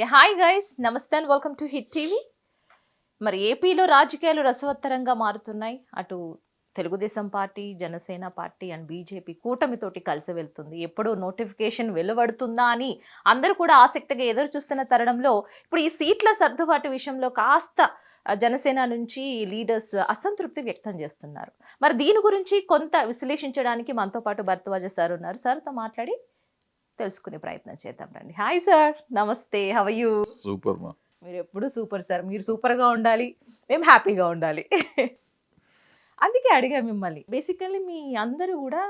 Hi guys, నమస్తే and welcome to hit TV. మరి ఏపీలో రాజకీయాలు రసవత్తరంగా మారుతున్నాయి. అటు Telugu Desam party, Janasena party and BJP కూటమితోటి కలిసి వెళ్తుంది. ఎప్పుడు నోటిఫికేషన్ వెలువడుతుందా అని అందరూ కూడా ఆసక్తిగా ఎదురు చూస్తున్న తరుణంలో ఇప్పుడు ఈ సీట్ల సర్దుబాటు విషయంలో కాస్త జనసేన నుంచి లీడర్స్ అసంతృప్తి వ్యక్తం చేస్తున్నారు. మరి దీని గురించి కొంత విశ్లేషించడానికి మనతో పాటు భరద్వాజ సార్ ఉన్నారు. సార్తో మాట్లాడి తెలుసుకునే ప్రయత్నం చేద్దాం రండి. హాయ్ సార్, నమస్తే, హౌ ఆర్ యూ? సూపర్ మా. మీరు ఎప్పుడు సూపర్ సార్. మీరు సూపర్గా ఉండాలి, మేము హ్యాపీగా ఉండాలి. అందుకే అడిగా మిమ్మల్ని. బేసికల్లీ మీ అందరూ కూడా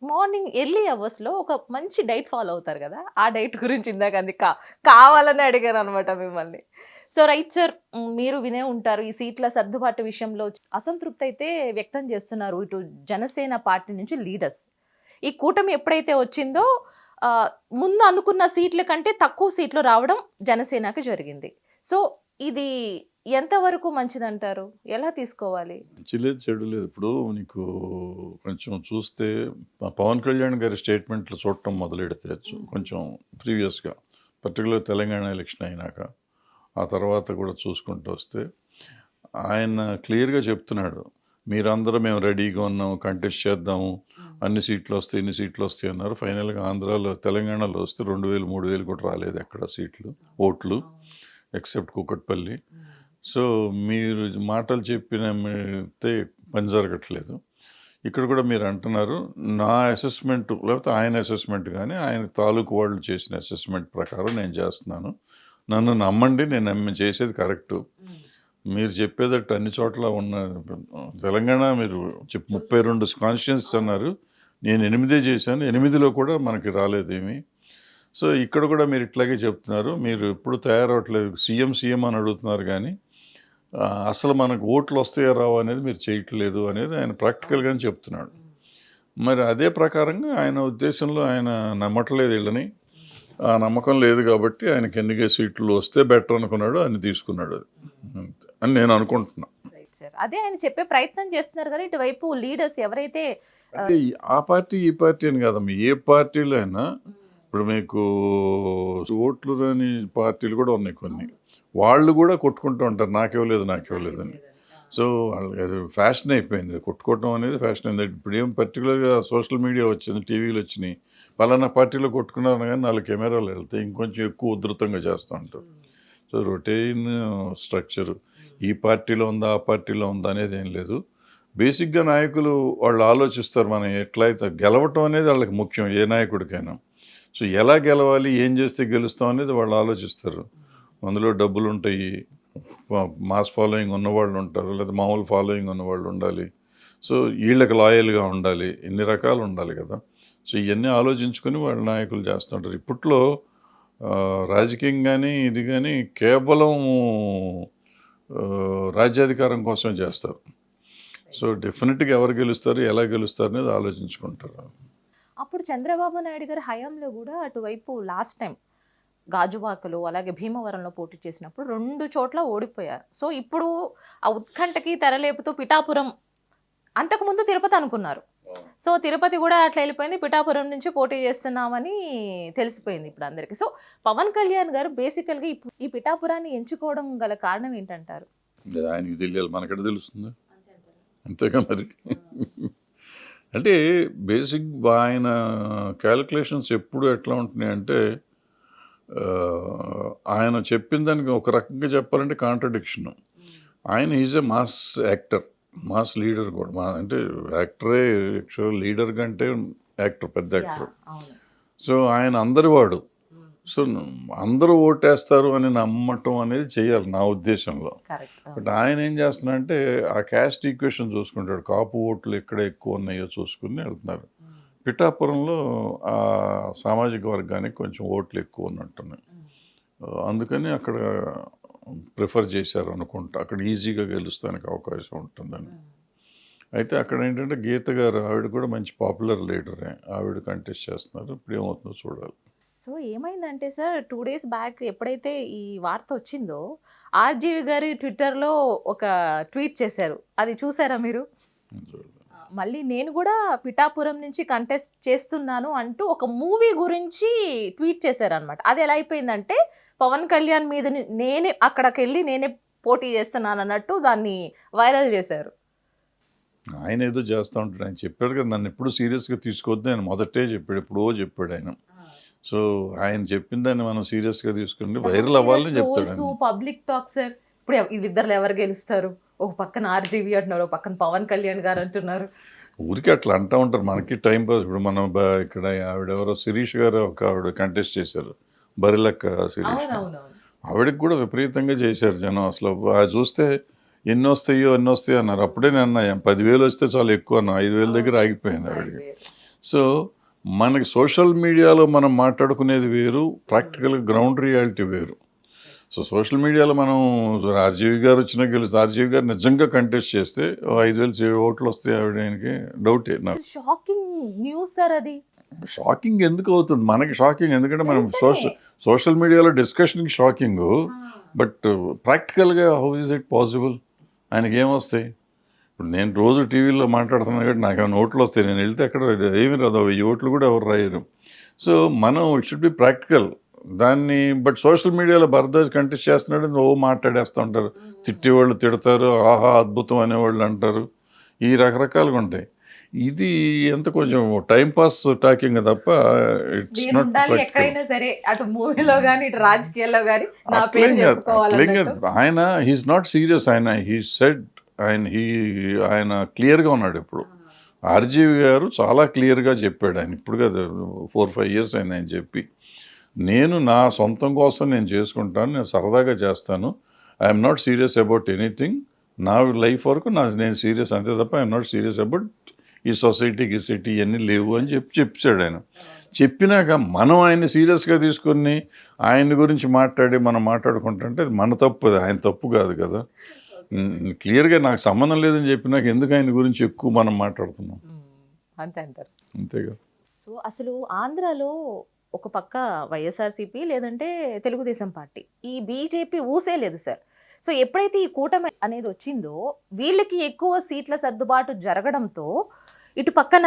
మార్నింగ్ ఎర్లీ అవర్స్లో ఒక మంచి డైట్ ఫాలో అవుతారు కదా, ఆ డైట్ గురించి ఇందాక కావాలని అడిగాను అనమాట మిమ్మల్ని. సో రైట్ సార్, మీరు వినే ఉంటారు ఈ సీట్ల సర్దుబాటు విషయంలో అసంతృప్తి అయితే వ్యక్తం చేస్తున్నారు ఇటు జనసేన పార్టీ నుంచి లీడర్స్. ఈ కూటమి ఎప్పుడైతే వచ్చిందో ముందు అనుకున్న సీట్ల కంటే తక్కువ సీట్లు రావడం జనసేనకి జరిగింది. సో ఇది ఎంతవరకు మంచిదంటారు? ఎలా తీసుకోవాలి? మంచి లేదు, చెడు లేదు. ఇప్పుడు నీకు కొంచెం చూస్తే పవన్ కళ్యాణ్ గారి స్టేట్మెంట్లు చూడటం మొదలెడితే కొంచెం ప్రీవియస్గా పర్టికులర్ తెలంగాణ ఎలక్షన్ అయినాక ఆ తర్వాత కూడా చూసుకుంటూ వస్తే ఆయన క్లియర్గా చెప్తున్నాడు, మీరందరూ మేము రెడీగా ఉన్నాము, కంటెస్ట్ చేద్దాము, అన్ని సీట్లు వస్తాయి, ఇన్ని సీట్లు వస్తాయి అన్నారు. ఫైనల్గా ఆంధ్రాలో తెలంగాణలో వస్తే 2,000 3,000 కూడా రాలేదు ఎక్కడ సీట్లు, ఓట్లు, ఎక్సెప్ట్ కూకట్పల్లి. సో మీరు మాటలు చెప్పితే పని జరగట్లేదు. ఇక్కడ కూడా మీరు అంటున్నారు, నా అసెస్మెంట్ లేకపోతే ఆయన అసెస్మెంట్ కానీ ఆయన తాలూకు వాళ్ళు చేసిన అసెస్మెంట్ ప్రకారం నేను చేస్తున్నాను, నన్ను నమ్మండి, నేను చేసేది కరెక్టు. మీరు చెప్పేదట్టు అన్ని చోట్ల ఉన్న తెలంగాణ మీరు 32 కాన్స్టిట్యున్సీస్ అన్నారు, నేను 8 చేశాను, 8లో కూడా మనకి రాలేదేమి. సో ఇక్కడ కూడా మీరు ఇట్లాగే చెప్తున్నారు, మీరు ఎప్పుడు తయారవట్లేదు, సీఎం అని అడుగుతున్నారు కానీ అసలు మనకు ఓట్లు వస్తాయో రావు అనేది మీరు చేయట్లేదు అనేది ఆయన ప్రాక్టికల్గానే చెప్తున్నాడు. మరి అదే ప్రకారంగా ఆయన ఉద్దేశంలో ఆయన నమ్మట్లేదు వీళ్ళని, ఆ నమ్మకం లేదు కాబట్టి ఆయనకి ఎన్నికే సీట్లు వస్తే బెటర్ అనుకున్నాడు, అని తీసుకున్నాడు అని నేను అనుకుంటున్నా. అదే ఆయన చెప్పే ప్రయత్నం చేస్తున్నారు కానీ ఇటువైపు లీడర్స్ ఎవరైతే అంటే ఆ పార్టీ ఈ పార్టీ అని కాదమ్మా, ఏ పార్టీలో అయినా ఇప్పుడు మీకు ఓట్లు రాని పార్టీలు కూడా ఉన్నాయి కొన్ని, వాళ్ళు కూడా కొట్టుకుంటూ ఉంటారు, నాకివ్వలేదని. సో వాళ్ళకి అది ఫ్యాషన్ అయిపోయింది, కొట్టుకోవటం అనేది ఫ్యాషన్ అయింది. ఇప్పుడు ఏం పర్టికులర్గా సోషల్ మీడియా వచ్చింది, టీవీలు వచ్చినాయి, పలానా పార్టీలో కొట్టుకున్నారు కానీ 4 కెమెరాలు వెళ్తాయి, ఇంకొంచెం ఎక్కువ ఉధృతంగా చేస్తూ ఉంటారు. సో రొటీన్ స్ట్రక్చర్ ఈ పార్టీలో ఉందా ఆ పార్టీలో ఉందా అనేది ఏం లేదు. బేసిక్గా నాయకులు వాళ్ళు ఆలోచిస్తారు, మనం ఎట్లయితే గెలవటం అనేది వాళ్ళకి ముఖ్యం ఏ నాయకుడికైనా. సో ఎలా గెలవాలి, ఏం చేస్తే గెలుస్తాం అనేది వాళ్ళు ఆలోచిస్తారు. అందులో డబ్బులు ఉంటాయి, మాస్ ఫాలోయింగ్ ఉన్నవాళ్ళు ఉంటారు, లేదా మామూలు ఫాలోయింగ్ ఉన్నవాళ్ళు ఉండాలి, సో వీళ్ళకి లాయల్గా ఉండాలి, ఇన్ని రకాలు ఉండాలి కదా. సో ఇవన్నీ ఆలోచించుకొని వాళ్ళ నాయకులు చేస్తుంటారు. ఇప్పట్లో రాజకీయం కానీ ఇది కానీ కేవలం రాజ్యాధికారం కోసం చేస్తారు. సో డెఫినెట్గా ఎవరు గెలుస్తారు, ఎలా గెలుస్తారు అనేది ఆలోచించుకుంటారు. అప్పుడు చంద్రబాబు నాయుడు గారి హయాంలో కూడా అటువైపు లాస్ట్ టైం గాజువాకలో అలాగే భీమవరంలో పోటీ చేసినప్పుడు 2 చోట్ల ఓడిపోయారు. సో ఇప్పుడు ఆ ఉత్కంఠకి తెరలేపుతూ పిఠాపురం, అంతకుముందు తిరుపతి అనుకున్నారు, సో తిరుపతి కూడా అట్లా వెళ్ళిపోయింది, పిఠాపురం నుంచి పోటీ చేస్తున్నామని తెలిసిపోయింది ఇప్పుడు అందరికీ. సో పవన్ కళ్యాణ్ గారు బేసికల్గా ఇప్పుడు ఈ పిఠాపురాన్ని ఎంచుకోవడం గల కారణం ఏంటంటారు? ఆయనకి తెలియాలి, మనకెక్కడ తెలుస్తుంది, అంతేగా మరి. అంటే బేసిక్ ఆయన క్యాలిక్యులేషన్స్ ఎప్పుడు ఎట్లా ఉంటున్నాయి అంటే, ఆయన చెప్పిన దానికి ఒక రకంగా చెప్పాలంటే కాంట్రడిక్షన్. ఆయన is a mass actor, mass leader కూడా. అంటే యాక్టరే యాక్చువల్, లీడర్ కంటే యాక్టర్, పెద్ద యాక్టర్. సో ఆయన అందరి వాడు. సో అందరూ ఓటేస్తారు అని నమ్మటం అనేది చేయాలి నా ఉద్దేశంలో. బట్ ఆయన ఏం చేస్తున్నారంటే ఆ క్యాస్ట్ ఈక్వేషన్ చూసుకుంటాడు, కాపు ఓట్లు ఎక్కడ ఎక్కువ ఉన్నాయో చూసుకుని వెళ్తున్నారు. పిఠాపురంలో ఆ సామాజిక వర్గానికి కొంచెం ఓట్లు ఎక్కువ ఉన్నట్టున్నాయి, అందుకని అక్కడ ప్రిఫర్ చేశారు అనుకుంటా, అక్కడ ఈజీగా గెలుస్తానికి అవకాశం ఉంటుందని. అయితే అక్కడ ఏంటంటే గీత గారు, ఆవిడ కూడా మంచి పాపులర్ లీడరే, ఆవిడ కంటెస్ట్ చేస్తున్నారు. ఇప్పుడు ఏమవుతుందో చూడాలి. సో ఏమైందంటే సార్, 2 days బ్యాక్ ఎప్పుడైతే ఈ వార్త వచ్చిందో ఆర్జీవి గారి ట్విట్టర్లో ఒక ట్వీట్ చేశారు, అది చూసారా మీరు? మళ్ళీ నేను కూడా పిఠాపురం నుంచి కంటెస్ట్ చేస్తున్నాను అంటూ ఒక మూవీ గురించి ట్వీట్ చేశారనమాట. అది ఎలా అయిపోయిందంటే పవన్ కళ్యాణ్ మీద నేనే అక్కడికి వెళ్ళి నేనే పోటీ చేస్తున్నాను అన్నట్టు దాన్ని వైరల్ చేశారు. ఆయన ఏదో చేస్తూ ఉంటాడు. ఆయన చెప్పాడు కదా, నన్ను ఎప్పుడు సీరియస్గా తీసుకోవద్దు ఆయన మొదటే చెప్పాడు, ఎప్పుడో చెప్పాడు ఆయన. సో ఆయన చెప్పిన దాన్ని మనం సీరియస్గా తీసుకుని వైరల్ అవ్వాలని చెప్తాడు. Public talk sir. ఇప్పుడు వీళ్ళిద్దరు ఎవరు గెలుస్తారు? ఒక పక్కన ఆర్జీవి అంటున్నారు, ఒక పక్కన పవన్ కళ్యాణ్ గారు అంటున్నారు. ఊరికి అట్లా అంటూ ఉంటారు, మనకి టైం పాస్. ఇప్పుడు మనం ఇక్కడ ఆవిడెవరో శిరీష్ గారు ఒక ఆవిడ కంటెస్ట్ చేశారు, బరిలక్క శిరీష్. ఆవిడకి కూడా విపరీతంగా చేశారు జనం. అసలు చూస్తే ఎన్ని వస్తాయో అన్నారు. అప్పుడే నేను 10,000 వస్తే చాలా ఎక్కువ అన్నా, 5,000 దగ్గర ఆగిపోయింది ఆవిడకి. సో మనకి సోషల్ మీడియాలో మనం మాట్లాడుకునేది వేరు, ప్రాక్టికల్గా గ్రౌండ్ రియాలిటీ వేరు. సో సోషల్ మీడియాలో మనం ఆర్జీవి గారు వచ్చినా గెలుస్తుంది, ఆర్జీవి గారు నిజంగా కంటెస్ట్ చేస్తే 5,000 ఓట్లు వస్తాయి ఆవిడకి డౌటే నాకు. షాకింగ్ న్యూస్ సార్ అది. షాకింగ్ ఎందుకు అవుతుంది మనకి? షాకింగ్ ఎందుకంటే మనం సోషల్ మీడియాలో డిస్కషన్కి షాకింగ్, బట్ ప్రాక్టికల్గా హౌ ఈజ్ ఇట్ పాసిబుల్? ఆయనకి ఏమొస్తాయి? ఇప్పుడు నేను రోజు టీవీలో మాట్లాడుతున్నాను కాబట్టి నాకు ఏమైనా ఓట్లు వస్తాయి. నేను వెళ్తే ఎక్కడ ఏమి రాదు, 1000 ఓట్లు కూడా ఎవరు రాయరు. సో మనం ఇట్ షుడ్ బి ప్రాక్టికల్ దాన్ని. బట్ సోషల్ మీడియాలో భరద్వాజ్ కంటెస్ట్ చేస్తున్నాడు, మాట్లాడేస్తూ ఉంటారు, తిట్టేవాళ్ళు తిడతారు, ఆహా అద్భుతం అనేవాళ్ళు అంటారు, ఈ రకరకాలుగా ఉంటాయి. ఇది ఎంత కొంచెం టైంపాస్ టాకింగ్ తప్ప ఇట్స్ నాట్ ఎక్కడైనా సరే, అటు మూవీలో కానీ ఇటు రాజకీయాల్లో కానీ నా పేరు చెప్పుకోవాలి. ఆయన హీస్ నాట్ సీరియస్. ఆయన హీ సెడ్ ఆయన క్లియర్గా ఉన్నాడు. ఇప్పుడు ఆర్జీవి గారు చాలా క్లియర్గా చెప్పాడు. ఆయన ఇప్పుడు కదా 4-5 ఇయర్స్ ఆయన చెప్పి, నేను నా సొంతం కోసం నేను చేసుకుంటాను, నేను సరదాగా చేస్తాను, I'm not serious about anything, నా లైఫ్ వరకు నేను సీరియస్ అంతే తప్ప ఐఎమ్ నాట్ సీరియస్ అబౌట్ ఈ సొసైటీకి సిటీ ఇవన్నీ లేవు అని చెప్పాడు ఆయన. చెప్పినాక మనం ఆయన్ని సీరియస్గా తీసుకుని ఆయన గురించి మనం మాట్లాడుకుంటుంటే అది మన తప్పు, అది ఆయన తప్పు కాదు కదా. క్లియర్గా నాకు సంబంధం లేదని చెప్పినాక ఎందుకు ఆయన గురించి ఎక్కువ మనం మాట్లాడుతున్నాం? అంతే అంటారు. అంతేగా. సో అసలు ఆంధ్రాలో ఒక పక్క వైఎస్ఆర్సీపీ లేదంటే తెలుగుదేశం పార్టీ, ఈ బీజేపీ ఊసే లేదు సార్. సో ఎప్పుడైతే ఈ కూటమి అనేది వచ్చిందో వీళ్ళకి ఎక్కువ సీట్ల సర్దుబాటు జరగడంతో ఇటు పక్కన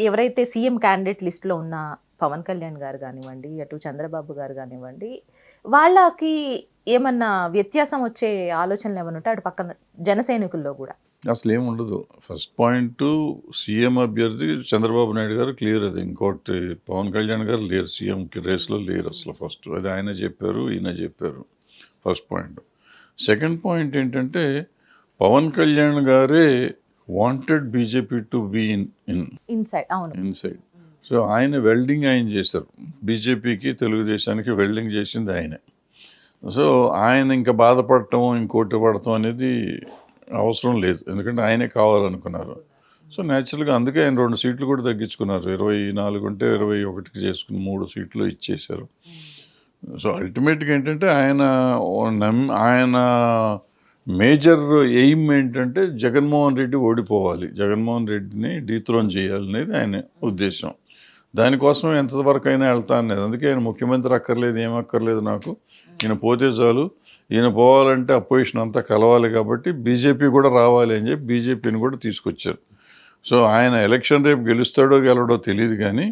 ఎవరైతే సీఎం క్యాండిడేట్ లిస్టులో ఉన్న పవన్ కళ్యాణ్ గారు కానివ్వండి, అటు చంద్రబాబు గారు కానివ్వండి, వాళ్ళకి ఏమన్నా వ్యత్యాసం వచ్చే ఆలోచనలు ఏమైనా ఉంటే అటు పక్కన జన సైనికుల్లో కూడా అసలు ఏముండదు. ఫస్ట్ పాయింట్, సీఎం అభ్యర్థి చంద్రబాబు నాయుడు గారు క్లియర్. అది ఇంకోటి పవన్ కళ్యాణ్ గారు లేరు, సీఎంకి రేస్లో లేరు అసలు. ఫస్ట్ అది ఆయన చెప్పారు, ఈయన చెప్పారు, ఫస్ట్ పాయింట్. సెకండ్ పాయింట్ ఏంటంటే పవన్ కళ్యాణ్ గారే wanted BJP to be inside. So ఆయన వెల్డింగ్ ఆయన చేశారు, బీజేపీకి తెలుగుదేశానికి వెల్డింగ్ చేసింది ఆయనే. సో ఆయన ఇంకా బాధపడటం ఇంకోటి పడటం అనేది అవసరం లేదు, ఎందుకంటే ఆయనే కావాలనుకున్నారు. సో న్యాచురల్గా అందుకే ఆయన 2 సీట్లు కూడా తగ్గించుకున్నారు. 24 ఉంటే 21కి చేసుకుని 3 సీట్లు ఇచ్చేశారు. సో అల్టిమేట్గా ఏంటంటే ఆయన మేజర్ ఎయిమ్ ఏంటంటే జగన్మోహన్ రెడ్డి ఓడిపోవాలి, జగన్మోహన్ రెడ్డిని డీథ్రోన్ చేయాలనేది ఆయన ఉద్దేశం. దానికోసం ఎంతవరకు అయినా వెళ్తా అనేది. అందుకే ఆయన ముఖ్యమంత్రి అక్కర్లేదు, ఏమక్కర్లేదు నాకు, ఈయన పోతే చాలు, ఈయన పోవాలంటే అపోజిషన్ అంతా కలవాలి కాబట్టి బీజేపీ కూడా రావాలి అని చెప్పి బీజేపీని కూడా తీసుకొచ్చారు. సో ఆయన ఎలక్షన్ రేపు గెలుస్తాడో గెలడో తెలియదు, కానీ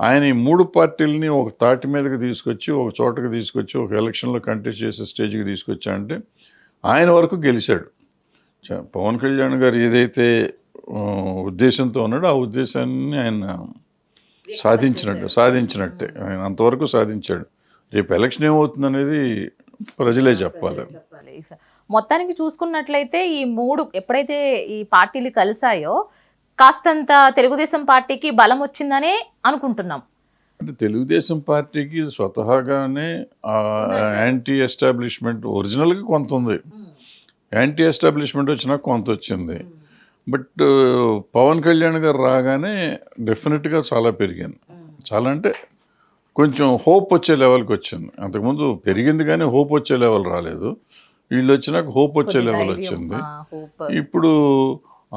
ఆయన ఈ 3 పార్టీలని ఒక తాటి మీదకి తీసుకొచ్చి, ఒక చోటకి తీసుకొచ్చి, ఒక ఎలక్షన్లో కంటెస్ట్ చేసే స్టేజ్కి తీసుకొచ్చా అంటే ఆయన వరకు గెలిచాడు. పవన్ కళ్యాణ్ గారు ఏదైతే ఉద్దేశంతో ఉన్నాడో ఆ ఉద్దేశాన్ని ఆయన సాధించినట్టే. ఆయన అంతవరకు సాధించాడు. రేపు ఎలక్షన్ ఏమవుతుంది అనేది ప్రజలే చెప్పాలి. మొత్తానికి చూసుకున్నట్లయితే ఈ 3 ఎప్పుడైతే ఈ పార్టీలు కలిసాయో కాస్తంత తెలుగుదేశం పార్టీకి బలం వచ్చిందనే అనుకుంటున్నాం. అంటే తెలుగుదేశం పార్టీకి స్వతహాగానే యాంటీ ఎస్టాబ్లిష్మెంట్ ఒరిజినల్గా కొంత ఉంది, యాంటీ ఎస్టాబ్లిష్మెంట్ వచ్చినా కొంత వచ్చింది. బట్ పవన్ కళ్యాణ్ గారు రాగానే డెఫినెట్గా చాలా పెరిగింది. చాలా అంటే కొంచెం హోప్ వచ్చే లెవెల్కి వచ్చింది. అంతకుముందు పెరిగింది కానీ హోప్ వచ్చే లెవెల్ రాలేదు. వీళ్ళు వచ్చినాక హోప్ వచ్చే లెవెల్ వచ్చింది. ఇప్పుడు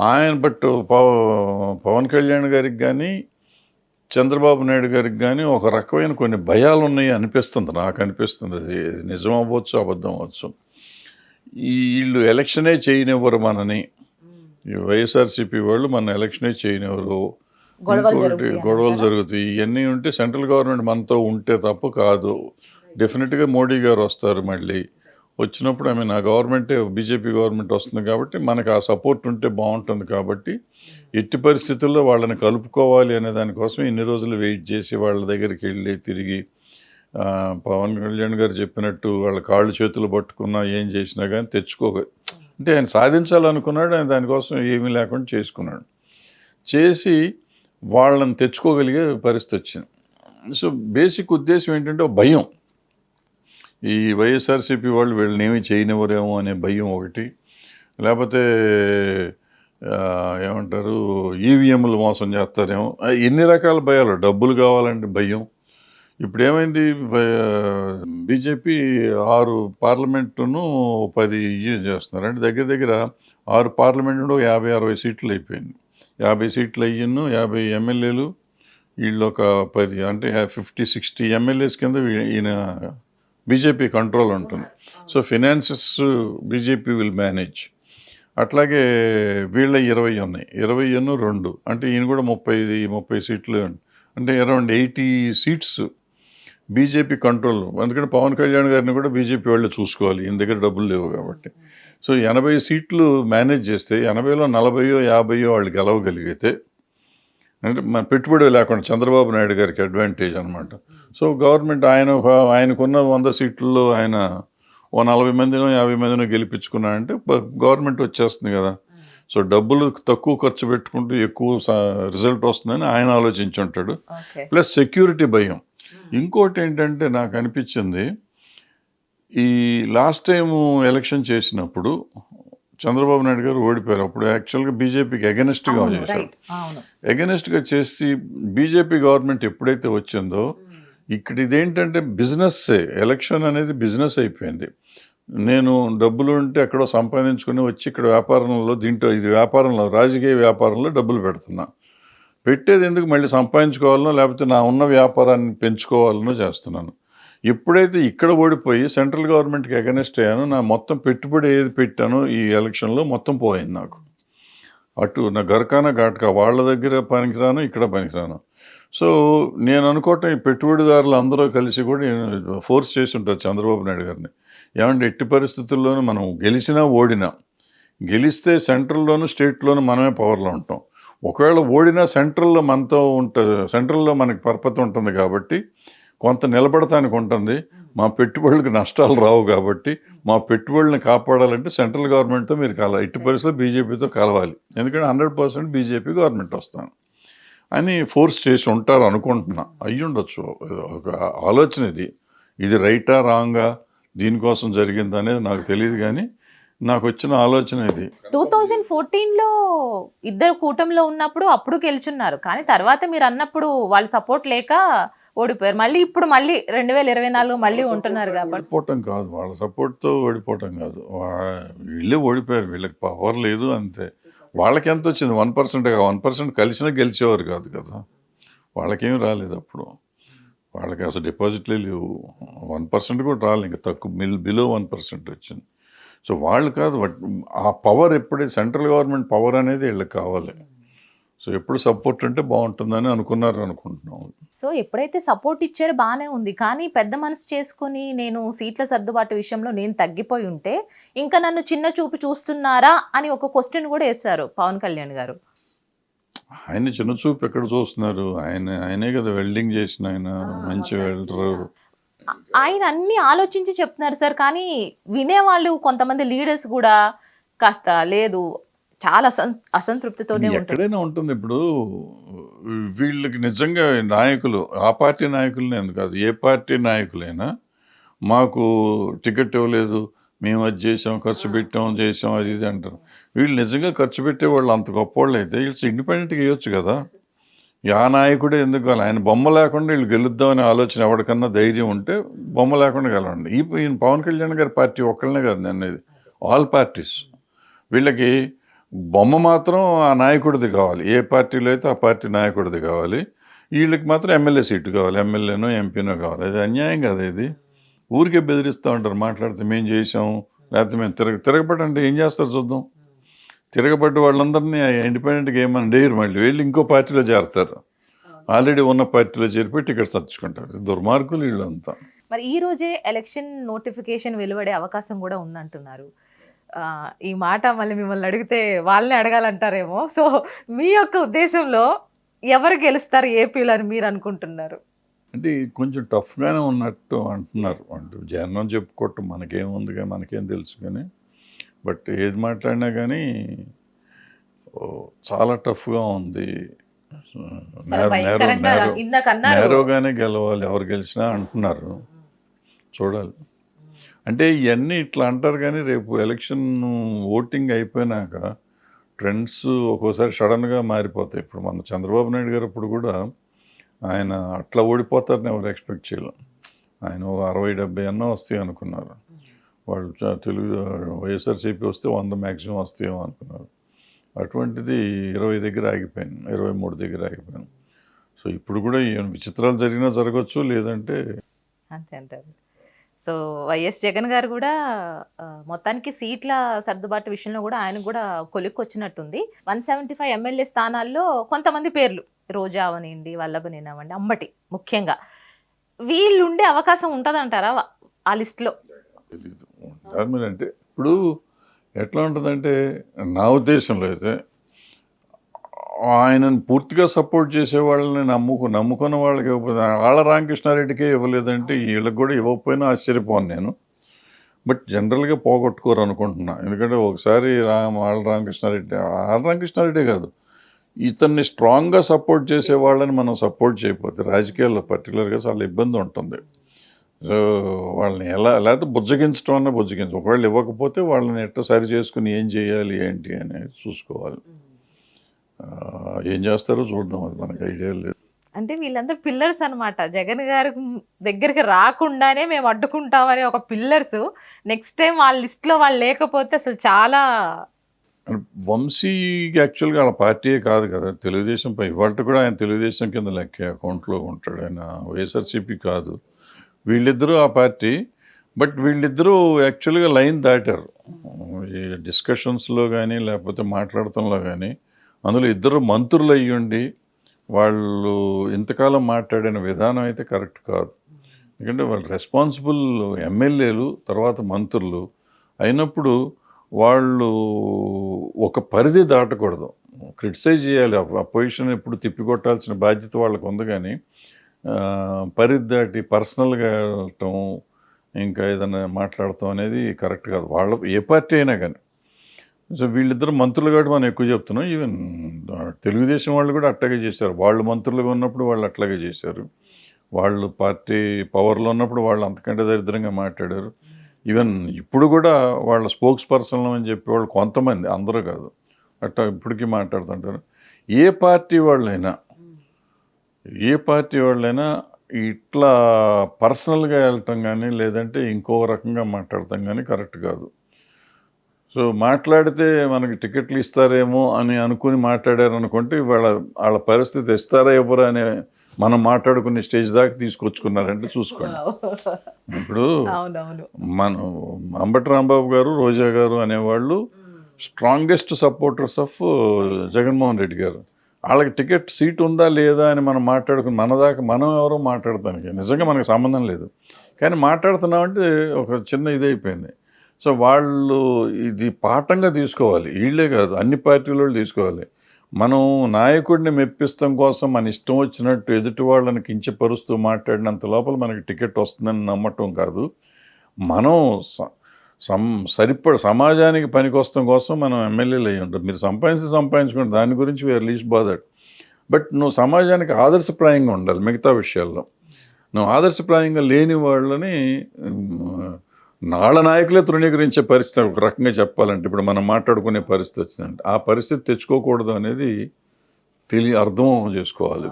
ఆయన బట్ పవన్ కళ్యాణ్ గారికి కానీ చంద్రబాబు నాయుడు గారికి కానీ ఒక రకమైన కొన్ని భయాలు ఉన్నాయి అనిపిస్తుంది, నాకు అనిపిస్తుంది. అది నిజం అవ్వచ్చు, అబద్ధం అవ్వచ్చు. వీళ్ళు ఎలక్షనే చేయనివ్వరు మనని, ఈ వైఎస్ఆర్సీపీ వాళ్ళు మన ఎలక్షనే చేయనివ్వరు, గొడవలు ఇంకోటి జరుగుతాయి గొడవలు అంటారా? జరుగుతాయి, ఇవన్నీ ఉంటే సెంట్రల్ గవర్నమెంట్ మనతో ఉంటే తప్ప కాదు. డెఫినెట్గా మోడీ గారు వస్తారు మళ్ళీ. వచ్చినప్పుడు నా గవర్నమెంటే బీజేపీ గవర్నమెంట్ వస్తుంది కాబట్టి మనకు ఆ సపోర్ట్ ఉంటే బాగుంటుంది కాబట్టి ఎట్టి పరిస్థితుల్లో వాళ్ళని కలుపుకోవాలి అనే దానికోసం ఇన్ని రోజులు వెయిట్ చేసి వాళ్ళ దగ్గరికి వెళ్ళి తిరిగి పవన్ కళ్యాణ్ గారు చెప్పినట్టు వాళ్ళ కాళ్ళు చేతులు పట్టుకున్నా ఏం చేసినా కానీ అంటే ఆయన సాధించాలనుకున్నాడు, ఆయన దానికోసం ఏమీ లేకుండా చేసుకున్నాడు. చేసి వాళ్ళని తెచ్చుకోగలిగే పరిస్థితి వచ్చింది. సో బేసిక్ ఉద్దేశం ఏంటంటే ఒక భయం, ఈ వైఎస్ఆర్సీపీ వాళ్ళు వీళ్ళని ఏమీ చేయనివ్వరేమో అనే భయం ఒకటి, లేకపోతే ఏమంటారు ఈవీఎంలు మోసం చేస్తారేమో, ఎన్ని రకాల భయాలు. డబ్బులు కావాలంటే భయం. ఇప్పుడు ఏమైంది, బీజేపీ 6 పార్లమెంటును 10 చేస్తున్నారు. అంటే దగ్గర దగ్గర 6 పార్లమెంటు 50-60 సీట్లు అయిపోయింది. 50 సీట్లు అయ్యిను 50 ఎమ్మెల్యేలు, వీళ్ళు ఒక 10 అంటే 50-60 ఎమ్మెల్యేస్ కింద ఈయన బీజేపీ కంట్రోల్ ఉంటుంది. So finances BJP will manage. అట్లాగే వీళ్ళ 20 ఉన్నాయి, 20-2 అంటే ఈయన కూడా 30 సీట్లు, అంటే అరౌండ్ 80 సీట్స్ బీజేపీ కంట్రోల్. అందుకని పవన్ కళ్యాణ్ గారిని కూడా బీజేపీ వాళ్ళు చూసుకోవాలి, ఈయన దగ్గర డబ్బులు లేవు కాబట్టి. సో 80 సీట్లు మేనేజ్ చేస్తే 80లో 40-50 వాళ్ళు గెలవగలిగితే, అంటే మన పెట్టుబడి లేకుండా చంద్రబాబు నాయుడు గారికి అడ్వాంటేజ్ అనమాట. సో గవర్నమెంట్ ఆయనకున్న 100 సీట్లలో ఆయన ఓ 40 మందినో 50 మందినో గెలిపించుకున్నాడంటే గవర్నమెంట్ వచ్చేస్తుంది కదా. సో డబ్బులు తక్కువ ఖర్చు పెట్టుకుంటూ ఎక్కువ రిజల్ట్ వస్తుందని ఆయన ఆలోచించి ఉంటాడు. ప్లస్ సెక్యూరిటీ భయం. ఇంకోటి ఏంటంటే నాకు అనిపించింది, ఈ లాస్ట్ టైం ఎలక్షన్ చేసినప్పుడు చంద్రబాబు నాయుడు గారు ఓడిపోయారు. అప్పుడు యాక్చువల్గా బీజేపీకి అగెనిస్ట్గా చేశారు. అగెనిస్ట్గా చేసి బీజేపీ గవర్నమెంట్ ఎప్పుడైతే వచ్చిందో, ఇక్కడ ఇదేంటంటే బిజినెస్సే, ఎలక్షన్ అనేది బిజినెస్ అయిపోయింది. నేను డబ్బులు ఉంటే ఎక్కడో సంపాదించుకుని వచ్చి ఇక్కడ వ్యాపారంలో, దీంట్లో ఇది వ్యాపారంలో, రాజకీయ వ్యాపారంలో డబ్బులు పెడుతున్నా. పెట్టేది ఎందుకు, మళ్ళీ సంపాదించుకోవాలనో లేకపోతే నా ఉన్న వ్యాపారాన్ని పెంచుకోవాలనో చేస్తున్నాను. ఎప్పుడైతే ఇక్కడ ఓడిపోయి సెంట్రల్ గవర్నమెంట్కి అగెనిస్ట్ అయ్యానో, నా మొత్తం పెట్టుబడి ఏది పెట్టానో ఈ ఎలక్షన్లో మొత్తం పోయింది నాకు. అటు నా గరకాన ఘాట్కా, వాళ్ళ దగ్గర పనికిరాను, ఇక్కడ పనికిరాను. సో నేను అనుకోవటం ఈ పెట్టుబడిదారులు అందరూ కలిసి కూడా ఫోర్స్ చేసి ఉంటారు చంద్రబాబు నాయుడు గారిని, ఏమంటే ఎట్టి పరిస్థితుల్లోనూ మనం గెలిచినా ఓడినా, గెలిస్తే సెంట్రల్లోనూ స్టేట్లోనూ మనమే పవర్లో ఉంటాం. ఒకవేళ ఓడినా సెంట్రల్లో మనతో ఉంటుంది, సెంట్రల్లో మనకి పరపతి ఉంటుంది కాబట్టి కొంత నిలబడటానికి ఉంటుంది. మా పెట్టుబడులకు నష్టాలు రావు కాబట్టి మా పెట్టుబడులను కాపాడాలంటే సెంట్రల్ గవర్నమెంట్తో మీరు ఎట్టి పరిస్థితుల్లో బీజేపీతో కలవాలి, ఎందుకంటే 100% బీజేపీ గవర్నమెంట్ వస్తాను అని ఫోర్స్ చేసి ఉంటారు అనుకుంటున్నా. అయ్యుండొచ్చు, ఒక ఆలోచన ఇది రైటా రాంగా, దీనికోసం జరిగింది అనేది నాకు తెలియదు, కానీ నాకు వచ్చిన ఆలోచన ఇది. 2014లో ఇద్దరు కూటమిలో ఉన్నప్పుడు అప్పుడు గెలుచున్నారు, కానీ తర్వాత మీరు అన్నప్పుడు వాళ్ళ సపోర్ట్ లేక ఓడిపోయారు. మళ్ళీ ఇప్పుడు మళ్ళీ 2024 మళ్ళీ ఉంటున్నారు కాబట్టి. ఓడిపోవటం కాదు, వాళ్ళ సపోర్ట్తో ఓడిపోవటం కాదు, వీళ్ళే ఓడిపోయారు, వీళ్ళకి పవర్ లేదు అంతే. వాళ్ళకి ఎంత వచ్చింది, 1%. 1% కలిసినా గెలిచేవారు కాదు కదా, వాళ్ళకేమీ రాలేదు అప్పుడు. వాళ్ళకి అసలు డిపాజిట్లే లేవు, 1% కూడా రాలేదు, ఇంకా తక్కువ, బిలో 1% వచ్చింది. సో వాళ్ళు కాదు, ఆ పవర్ ఎప్పుడైతే సెంట్రల్ గవర్నమెంట్ పవర్ అనేది వీళ్ళకి కావాలి. సో ఎప్పుడు సపోర్ట్ అంటే బాగుంటుందని అనుకుంటున్నాం. సో ఎప్పుడైతే సపోర్ట్ ఇచ్చారో బాగానే ఉంది, కానీ పెద్ద మనసు చేసుకుని నేను సీట్ల సర్దుబాటు విషయంలో నేను తగ్గిపోయి ఉంటే ఇంకా నన్ను చిన్న చూపు చూస్తున్నారా అని ఒక క్వశ్చన్ కూడా వేశారు పవన్ కళ్యాణ్ గారు. ఆయన చిన్న చూపు ఎక్కడ చూస్తున్నారు, ఆయనే కదా వెల్డింగ్ చేసిన ఆయన, మంచి వెల్డరు. ఆయన అన్ని ఆలోచించి చెప్తున్నారు సార్, కానీ వినేవాళ్ళు కొంతమంది లీడర్స్ కూడా కాస్త లేదు, చాలా అసంతృప్తితోనే ఎక్కడైనా ఉంటుంది. ఇప్పుడు వీళ్ళకి నిజంగా నాయకులు, ఆ పార్టీ నాయకులనే కాదు, ఏ పార్టీ నాయకులైనా మాకు టికెట్ ఇవ్వలేదు, మేము అది చేసాం, ఖర్చు పెట్టాం, చేసాం, అది ఇది అంటారు. వీళ్ళు నిజంగా ఖర్చు పెట్టే వాళ్ళు అంత గొప్పవాళ్ళు అయితే వీళ్ళు ఇండిపెండెంట్గా ఇవ్వచ్చు కదా. ఆ నాయకుడే ఎందుకు, ఆయన బొమ్మ లేకుండా వీళ్ళు గెలుద్దామనే ఆలోచన ఎవరికన్నా ధైర్యం ఉంటే బొమ్మ లేకుండా గెలవండి. ఈయన పవన్ కళ్యాణ్ గారి పార్టీ ఒక్కళ్ళనే కాదు నేను అనేది, ఆల్ పార్టీస్. వీళ్ళకి బొమ్మ మాత్రం ఆ నాయకుడిది కావాలి, ఏ పార్టీలో అయితే ఆ పార్టీ నాయకుడిది కావాలి. వీళ్ళకి మాత్రం ఎమ్మెల్యే సీటు కావాలి, ఎమ్మెల్యేనో ఎంపీనో కావాలి. అది అన్యాయం కదా. ఇది ఊరికే బెదిరిస్తూ ఉంటారు, మాట్లాడితే మేము చేసాం, లేకపోతే మేము తిరగబడంటే ఏం చేస్తారు చూద్దాం. తిరగబడ్డ వాళ్ళందరినీ ఇండిపెండెంట్గా ఏమని డేయరు, మళ్ళీ వెళ్ళి ఇంకో పార్టీలో చేరతారు. ఆల్రెడీ ఉన్న పార్టీలో చేరిపోయి టికెట్స్ తెచ్చుకుంటారు. దుర్మార్గులు వీళ్ళంతా. మరి ఈ రోజే ఎలక్షన్ నోటిఫికేషన్ వెలువడే అవకాశం కూడా ఉందంటున్నారు. ఈ మాట మళ్ళీ మిమ్మల్ని అడిగితే వాళ్ళని అడగాలంటారేమో. సో మీ యొక్క ఉద్దేశంలో ఎవరు గెలుస్తారు ఏపీలో అని మీరు అనుకుంటున్నారు? అంటే కొంచెం టఫ్గానే ఉన్నట్టు అంటున్నారు. అంటే జనం చెప్పుకోవటం మనకేముందిగా, మనకేం తెలుసు కానీ, బట్ ఏది మాట్లాడినా కానీ చాలా టఫ్గా ఉంది. చాలా భయంకరంగా ఇందాక అన్నారు. నేరోగానే గెలవాలి ఎవరు గెలిచినా అంటున్నారు. చూడాలి. అంటే ఇవన్నీ ఇట్లా అంటారు కానీ రేపు ఎలక్షన్ ఓటింగ్ అయిపోయినాక ట్రెండ్స్ ఒక్కోసారి సడన్గా మారిపోతాయి. ఇప్పుడు మన చంద్రబాబు నాయుడు గారు ఇప్పుడు కూడా ఆయన అట్లా ఓడిపోతారని ఎవరు ఎక్స్పెక్ట్ చేయలేం. ఆయన 60-70 అన్నా వస్తాయి అనుకున్నారు. వాళ్ళు తెలుగు వైఎస్ఆర్సీపీ వస్తే 100 మ్యాక్సిమం వస్తాయేమో అనుకున్నారు. అటువంటిది 20 దగ్గర ఆగిపోయాను, 23 దగ్గర ఆగిపోయాను. సో ఇప్పుడు కూడా విచిత్రాలు జరిగినా జరగచ్చు, లేదంటే అంతే అంటారు. సో వైఎస్ జగన్ గారు కూడా మొత్తానికి సీట్ల సర్దుబాటు విషయంలో కూడా ఆయన కూడా కొలిక్కి వచ్చినట్టుంది. 175 ఎమ్మెల్యే స్థానాల్లో కొంతమంది పేర్లు, రోజా అవనివ్వండి, వల్లభనేని అవ్వండి, అంబటి ముఖ్యంగా, వీళ్ళు ఉండే అవకాశం ఉంటుందంటారా ఆ లిస్ట్లో? తెలీదు. అంటే ఇప్పుడు ఎట్లా ఉంటుందంటే నా ఉద్దేశంలో అయితే ఆయనను పూర్తిగా సపోర్ట్ చేసే వాళ్ళని నమ్ముకున్న వాళ్ళకి ఇవ్వకపోతే, ఆళ్ళ రామకృష్ణారెడ్డికే ఇవ్వలేదంటే వీళ్ళకి కూడా ఇవ్వకపోయినా ఆశ్చర్యపోను నేను. బట్ జనరల్గా పోగొట్టుకోరు అనుకుంటున్నా. ఎందుకంటే ఒకసారి ఆళ్ళ రామకృష్ణారెడ్డే కాదు, ఇతన్ని స్ట్రాంగ్గా సపోర్ట్ చేసే వాళ్ళని మనం సపోర్ట్ చేయకపోతే రాజకీయాల్లో పర్టికులర్గా చాలా ఇబ్బంది ఉంటుంది. సో వాళ్ళని లేకపోతే బుజ్జగించడం అన్నా బుజ్జగించు, ఒకవేళ ఇవ్వకపోతే వాళ్ళని ఎట్లా సరి చేసుకుని ఏం చేయాలి ఏంటి అనేది చూసుకోవాలి. ఏం చేస్తారో చూద్దాం, అది మనకు ఐడియా లేదు. అంటే వీళ్ళందరూ పిల్లర్స్ అనమాట. జగన్ గారి దగ్గరికి రాకుండానే మేము అడ్డుకుంటామని ఒక పిల్లర్స్. నెక్స్ట్ టైం వాళ్ళ లిస్ట్లో వాళ్ళు లేకపోతే అసలు చాలా. వంశీ యాక్చువల్గా వాళ్ళ పార్టీయే కాదు కదా, తెలుగుదేశం పై ఇవాళ కూడా ఆయన తెలుగుదేశం కింద లెక్క అకౌంట్లో ఉంటాడు. ఆయన వైఎస్ఆర్సీపీ కాదు. వీళ్ళిద్దరూ ఆ పార్టీ, బట్ వీళ్ళిద్దరూ యాక్చువల్గా లైన్ దాటారు ఈ డిస్కషన్స్లో కానీ లేకపోతే మాట్లాడటంలో కానీ. అందులో ఇద్దరు మంత్రులు అయ్యుండి వాళ్ళు ఇంతకాలం మాట్లాడిన విధానం అయితే కరెక్ట్ కాదు. ఎందుకంటే వాళ్ళు రెస్పాన్సిబుల్ ఎమ్మెల్యేలు, తర్వాత మంత్రులు అయినప్పుడు వాళ్ళు ఒక పరిధి దాటకూడదు. క్రిటిసైజ్ చేయాలి, ఆ పొజిషన్ ఎప్పుడు తిప్పికొట్టాల్సిన బాధ్యత వాళ్ళకు ఉంది. కానీ పరిధి దాటి పర్సనల్గా వెళ్ళటం, ఇంకా ఏదైనా మాట్లాడటం అనేది కరెక్ట్ కాదు. వాళ్ళ ఏ పార్టీ అయినా కానీ. సో వీళ్ళిద్దరు మంత్రులు కాబట్టి మనం ఎక్కువ చెప్తున్నాం. ఈవెన్ తెలుగుదేశం వాళ్ళు కూడా అట్లాగే చేశారు. వాళ్ళు మంత్రులుగా ఉన్నప్పుడు వాళ్ళు అట్లాగే చేశారు. వాళ్ళు పార్టీ పవర్లో ఉన్నప్పుడు వాళ్ళు అంతకంటే దరిద్రంగా మాట్లాడారు. ఈవెన్ ఇప్పుడు కూడా వాళ్ళ స్పోక్స్ పర్సన్ అని చెప్పేవాళ్ళు కొంతమంది, అందరూ కాదు, అట్లా ఇప్పటికీ మాట్లాడుతుంటారు. ఏ పార్టీ వాళ్ళైనా ఇట్లా పర్సనల్గా వెళ్ళటం కానీ లేదంటే ఇంకో రకంగా మాట్లాడటం కానీ కరెక్ట్ కాదు. సో మాట్లాడితే మనకి టికెట్లు ఇస్తారేమో అని అనుకుని మాట్లాడారు అనుకుంటే వాళ్ళ పరిస్థితి ఇస్తారా ఎవరు అనే మనం మాట్లాడుకునే స్టేజ్ దాకా తీసుకొచ్చుకున్నారంటే చూసుకోండి. ఇప్పుడు మనం అంబటి రాంబాబు గారు, రోజా గారు అనేవాళ్ళు strongest supporters of Jaganmohan Reddy గారు. వాళ్ళకి టికెట్ సీట్ ఉందా లేదా అని మనం మాట్లాడుకుని మన దాకా మనం ఎవరో మాట్లాడటానికి నిజంగా మనకు సంబంధం లేదు, కానీ మాట్లాడుతున్నామంటే ఒక చిన్న ఇదైపోయింది. సో వాళ్ళు ఇది పాఠంగా తీసుకోవాలి. వీళ్ళే కాదు, అన్ని పార్టీల తీసుకోవాలి. మనం నాయకుడిని మెప్పిస్తాం కోసం మన ఇష్టం వచ్చినట్టు ఎదుటి వాళ్ళని కించపరుస్తూ మాట్లాడినంత లోపల మనకి టికెట్ వస్తుందని నమ్మటం కాదు. మనం సమాజానికి పనికొస్తాం కోసం మనం ఎమ్మెల్యేలు అయ్యి ఉంటాం. మీరు సంపాదించుకుంటే దాని గురించి వీఆర్ లీస్ట్ బాదర్డ్. బట్ నువ్వు సమాజానికి ఆదర్శప్రాయంగా ఉండాలి. మిగతా విషయాల్లో నువ్వు ఆదర్శప్రాయంగా లేని వాళ్ళని నాళ్ళ నాయకులే తృణీకరించే పరిస్థితి, ఒక రకంగా చెప్పాలంటే ఇప్పుడు మనం మాట్లాడుకునే పరిస్థితి వచ్చిందంటే ఆ పరిస్థితి తెచ్చుకోకూడదు అనేది అర్థం చేసుకోవాలి.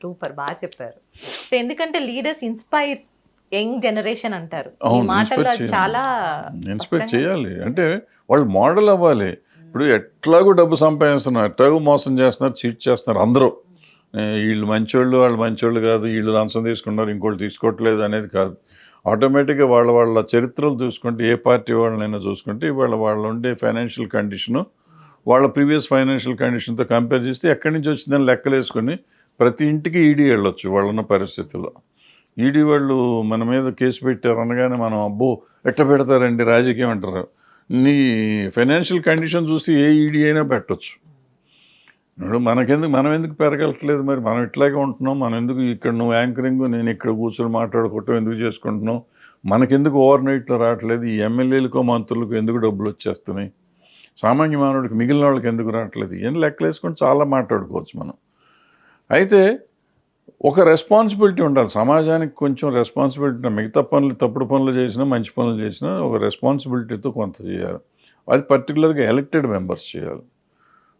సూపర్, బాగా చెప్పారు. సో ఎందుకంటే లీడర్స్ ఇన్స్పైర్స్ యంగ్ జనరేషన్ అంటారు. చాలా ఇన్స్పైర్ చేయాలి. అంటే వాళ్ళు మోడల్ అవ్వాలి. ఇప్పుడు ఎట్లాగో డబ్బు సంపాదిస్తున్నారు, ఎట్లాగో మోసం చేస్తున్నారు, చీట్ చేస్తున్నారు అందరూ. వీళ్ళు మంచోళ్ళు, వాళ్ళు మంచోళ్ళు కాదు, వీళ్ళు లంచం తీసుకున్నారు, ఇంకోళ్ళు తీసుకోవట్లేదు అనేది కాదు. ఆటోమేటిక్గా వాళ్ళ చరిత్రలు చూసుకుంటే ఏ పార్టీ వాళ్ళనైనా చూసుకుంటే ఇవాళ వాళ్ళు ఉండే ఫైనాన్షియల్ కండిషను, వాళ్ళ ప్రీవియస్ ఫైనాన్షియల్ కండిషన్తో కంపేర్ చేస్తే ఎక్కడి నుంచి వచ్చిందని లెక్కలేసుకొని ప్రతి ఇంటికి ఈడీ వెళ్ళొచ్చు వాళ్ళున్న పరిస్థితుల్లో. ఈడీ వాళ్ళు మన మీద కేసు పెట్టారు అనగానే మనం అబ్బో ఎట్ట పెడతారండి రాజకీయం అంటారు. నీ ఫైనాన్షియల్ కండిషన్ చూసి ఏ ఈడీ అయినా పెట్టచ్చు. ఇప్పుడు మనం ఎందుకు పెరగట్లేదు మరి? మనం ఇట్లాగే ఉంటున్నాం. మనం ఎందుకు ఇక్కడ నువ్వు యాంకరింగ్, నేను ఇక్కడ కూర్చొని మాట్లాడుకోవటం ఎందుకు చేసుకుంటున్నాం? మనకెందుకు ఓవర్ నైట్లో రావట్లేదు? ఈ ఎమ్మెల్యేలకో మంత్రులకు ఎందుకు డబ్బులు వచ్చేస్తున్నాయి? సామాన్య మానవుడికి మిగిలిన వాళ్ళకి ఎందుకు రావట్లేదు? ఏం లెక్కలేసుకొని చాలా మాట్లాడుకోవచ్చు మనం. అయితే ఒక రెస్పాన్సిబిలిటీ ఉండాలి సమాజానికి, కొంచెం రెస్పాన్సిబిలిటీ. మిగతా పనులు తప్పుడు పనులు చేసినా మంచి పనులు చేసినా ఒక రెస్పాన్సిబిలిటీతో కొంత చేయాలి. అది పర్టికులర్గా ఎలక్టెడ్ మెంబర్స్ చేయాలి.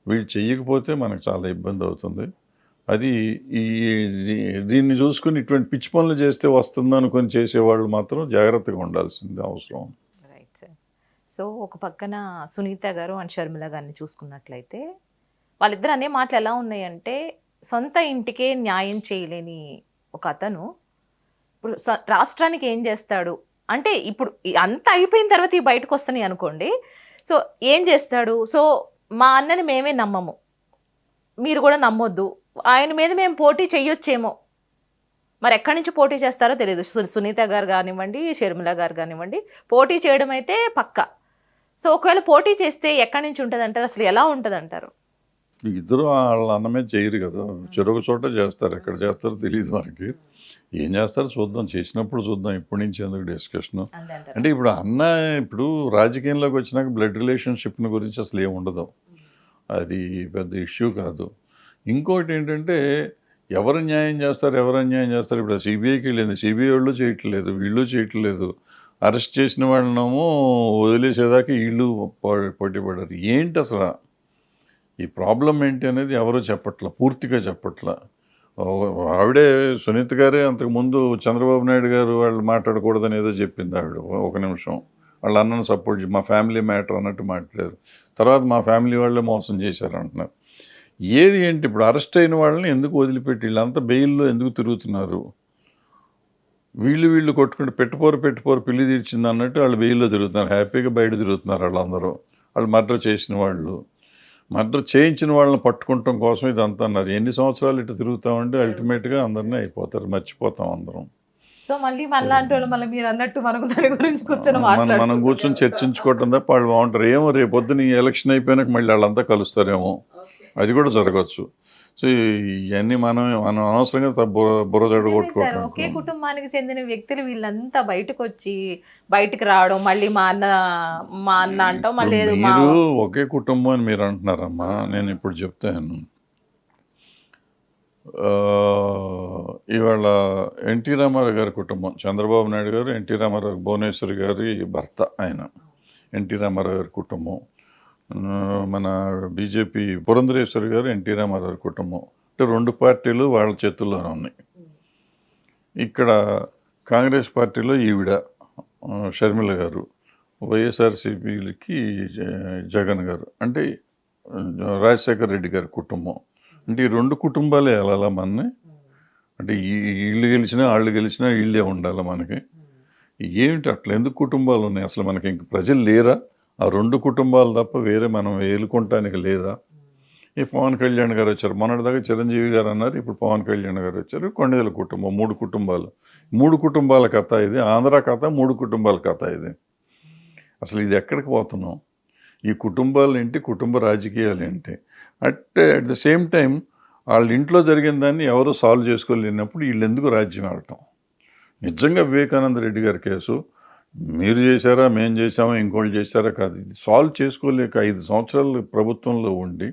వీళ్ళు చెయ్యకపోతే మనకు చాలా ఇబ్బంది అవుతుంది. అది దీన్ని చూసుకుని ఇటువంటి పిచ్చి పనులు చేస్తే వస్తుంది అనుకొని చేసేవాళ్ళు మాత్రం జాగ్రత్తగా ఉండాల్సింది అవసరం. Right sir. సో ఒక పక్కన సునీత గారు అండ్ షర్మిల గారిని చూసుకున్నట్లయితే వాళ్ళిద్దరు అనే మాటలు ఎలా ఉన్నాయంటే, సొంత ఇంటికే న్యాయం చేయలేని ఒక అతను ఇప్పుడు రాష్ట్రానికి ఏం చేస్తాడు అంటే, ఇప్పుడు అంతా అయిపోయిన తర్వాత ఈ బయటకు వస్తున్నాయి అనుకోండి, సో ఏం చేస్తాడు? సో మా అన్నని మేమే నమ్మము, మీరు కూడా నమ్మొద్దు, ఆయన మీద మేము పోటీ చెయ్యొచ్చేమో, మరి ఎక్కడి నుంచి పోటీ చేస్తారో తెలియదు. సునీత గారు కానివ్వండి, షర్మిల గారు కానివ్వండి, పోటీ చేయడం అయితే పక్కా. సో ఒకవేళ పోటీ చేస్తే ఎక్కడి నుంచి ఉంటుంది అంటారు? అసలు ఎలా ఉంటుంది అంటారు? ఇద్దరు వాళ్ళ అన్నమే చేయరు కదా, చెరొక చోట చేస్తారు. ఎక్కడ చేస్తారో తెలియదు మనకి. ఏం చేస్తారో చూద్దాం, చేసినప్పుడు చూద్దాం. ఇప్పటి నుంచి ఎందుకు డిస్కషను అంటే, ఇప్పుడు అన్న ఇప్పుడు రాజకీయంలోకి వచ్చినాక బ్లడ్ రిలేషన్షిప్ని గురించి అసలు ఏమి ఉండదు, అది పెద్ద ఇష్యూ కాదు. ఇంకోటి ఏంటంటే, ఎవరు న్యాయం చేస్తారు, ఎవరు అన్యాయం చేస్తారు? ఇప్పుడు సిబిఐకి వెళ్ళింది, సిబిఐ వాళ్ళు చేయట్లేదు, వీళ్ళు చేయట్లేదు. అరెస్ట్ చేసిన వాళ్ళనేమో వదిలేసేదాకా వీళ్ళు పోటీ పడారు. ఏంటి అసలు ఈ ప్రాబ్లం ఏంటి అనేది ఎవరో చెప్పట్లా, పూర్తిగా చెప్పట్లా. ఆవిడే సునీత గారే అంతకుముందు చంద్రబాబు నాయుడు గారు వాళ్ళు మాట్లాడకూడదని ఏదో చెప్పింది ఆవిడ. ఒక నిమిషం వాళ్ళ అన్నను సపోర్ట్ మా ఫ్యామిలీ మ్యాటర్ అన్నట్టు మాట్లాడారు. తర్వాత మా ఫ్యామిలీ వాళ్ళే మోసం చేశారు అంటున్నారు. ఏది ఏంటి ఇప్పుడు? అరెస్ట్ అయిన వాళ్ళని ఎందుకు వదిలిపెట్టి వీళ్ళంతా బెయిల్లో ఎందుకు తిరుగుతున్నారు? వీళ్ళు కొట్టుకుంటే పెట్టపోరు పిల్లి తీర్చింది అన్నట్టు వాళ్ళు బెయిల్లో తిరుగుతున్నారు, హ్యాపీగా బయట తిరుగుతున్నారు వాళ్ళందరూ. వాళ్ళు మర్డర్ చేసిన వాళ్ళు, మర్డర్ చేయించిన వాళ్ళని పట్టుకుంటాం కోసం ఇదంతా అన్నారు. ఎన్ని సంవత్సరాలు ఇటు తిరుగుతామంటే అల్టిమేట్గా అందరినీ అయిపోతారు, మర్చిపోతాం అందరం. సో మళ్ళీ మనలాంటి వాళ్ళు మళ్ళీ మీరు అన్నట్టు మనకు దాని గురించి కూర్చొని మనం కూర్చొని చర్చించుకోవటం తప్ప వాళ్ళు బాగుంటారు. ఏమో రేపు పొద్దున ఈ ఎలక్షన్ అయిపోయినాక మళ్ళీ వాళ్ళంతా కలుస్తారేమో, అది కూడా జరగవచ్చు. సో ఇవన్నీ మనం అనవసరంగా బుర్రదడు కొట్టుకోవడం. ఒకే కుటుంబానికి చెందిన వ్యక్తులు వీళ్ళంతా బయటకు రావడం, మళ్ళీ మా అన్న అంటాం, మళ్ళీ మీరు ఒకే కుటుంబం అని మీరు అంటున్నారమ్మా. నేను ఇప్పుడు చెప్తాను, ఇవాళ ఎన్టీ రామారావు గారి కుటుంబం, చంద్రబాబు నాయుడు గారు, ఎన్టీ రామారావు, భువనేశ్వరి గారి భర్త ఆయన ఎన్టీ రామారావు గారి కుటుంబం. మన బీజేపీ పురంధరేశ్వరి గారు ఎన్టీ రామారావు కుటుంబం. అంటే రెండు పార్టీలు వాళ్ళ చేతుల్లోనే ఉన్నాయి. ఇక్కడ కాంగ్రెస్ పార్టీలో ఈవిడ షర్మిల గారు, వైఎస్ఆర్సీపీలకి జగన్ గారు, అంటే రాజశేఖర రెడ్డి గారి కుటుంబం. అంటే ఈ రెండు కుటుంబాలే వెళ్ళాలా మనని? అంటే వీళ్ళు గెలిచినా వాళ్ళు గెలిచినా వీళ్ళే ఉండాలి మనకి? ఏమిటి అట్లా ఎందుకు కుటుంబాలు ఉన్నాయి అసలు? మనకి ఇంక ప్రజలు లేరా? ఆ రెండు కుటుంబాలు తప్ప వేరే మనం ఏలుకుంటానికి లేదా? ఈ పవన్ కళ్యాణ్ గారు వచ్చారు, మొన్నటిదాకా చిరంజీవి గారు అన్నారు, ఇప్పుడు పవన్ కళ్యాణ్ గారు వచ్చారు. కొండేల కుటుంబం, మూడు కుటుంబాల కథ ఇది. ఆంధ్ర కథ, మూడు కుటుంబాల కథ ఇది. అసలు ఇది ఎక్కడికి పోతున్నాం? ఈ కుటుంబాలు ఏంటి, కుటుంబ రాజకీయాలు ఏంటి? అట్ ద సేమ్ టైం వాళ్ళ ఇంట్లో జరిగిన దాన్ని ఎవరు సాల్వ్ చేసుకోలేనప్పుడు వీళ్ళు ఎందుకు రాజ్యం ఆడటం? నిజంగా వివేకానంద రెడ్డి గారి కేసు మీరు చేశారా, మేము చేసామా, ఇంకోళ్ళు చేశారా కాదు, ఇది సాల్వ్ చేసుకోలేక 5 సంవత్సరాలు ప్రభుత్వంలో ఉండి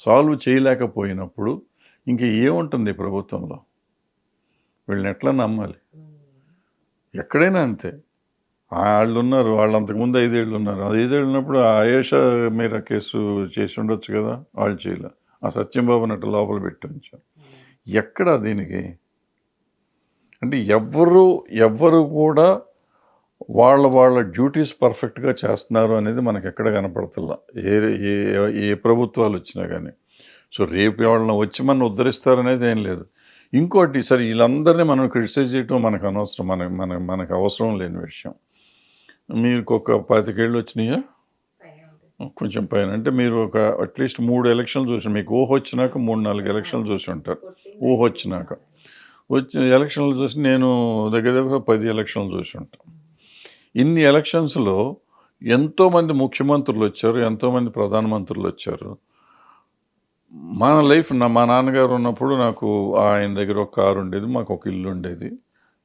సాల్వ్ చేయలేకపోయినప్పుడు ఇంక ఏముంటుంది ప్రభుత్వంలో? వీళ్ళని ఎట్లా నమ్మాలి? ఎక్కడైనా అంతే. వాళ్ళు ఉన్నారు, వాళ్ళు అంతకుముందు 5 ఏళ్ళు ఉన్నారు. 5 ఏళ్ళు ఉన్నప్పుడు ఆయేషా మీరా కేసు చేసి ఉండొచ్చు కదా, వాళ్ళు చేయలే. ఆ సత్యంబాబు అన్నట్టు లోపల పెట్టి ఉంచారు. ఎక్కడ దీనికి? అంటే ఎవ్వరు కూడా వాళ్ళ డ్యూటీస్ పర్ఫెక్ట్గా చేస్తున్నారు అనేది మనకు ఎక్కడ కనపడుతుందా, ఏ ప్రభుత్వాలు వచ్చినా కానీ. సో రేపు ఎవరైనా వచ్చి మనం ఉద్ధరిస్తారనేది ఏం లేదు. ఇంకోటి, సరే వీళ్ళందరినీ మనం క్రిటిసైజ్ చేయటం మనకు అనవసరం, మనకు అవసరం లేని విషయం. మీకు ఒక 25 ఏళ్ళు వచ్చినాయా? కొంచెం పైన అంటే మీరు ఒక అట్లీస్ట్ 3 ఎలక్షన్లు చూసి మీకు ఊహ వచ్చినాక 3, 4 ఎలక్షన్లు చూసి ఉంటారు. ఊహ వచ్చినాక. వచ్చి ఎలక్షన్లు చూసి నేను దగ్గర దగ్గర 10 ఎలక్షన్లు చూసి ఉంటాను. ఇన్ని ఎలక్షన్స్‌లో ఎంతోమంది ముఖ్యమంత్రులు వచ్చారు. ఎంతోమంది ప్రధానమంత్రులు వచ్చారు. మన లైఫ్ మా నాన్నగారు ఉన్నప్పుడు నాకు ఆయన దగ్గర ఒక కారు ఉండేది. మాకు ఒక ఇల్లు ఉండేది.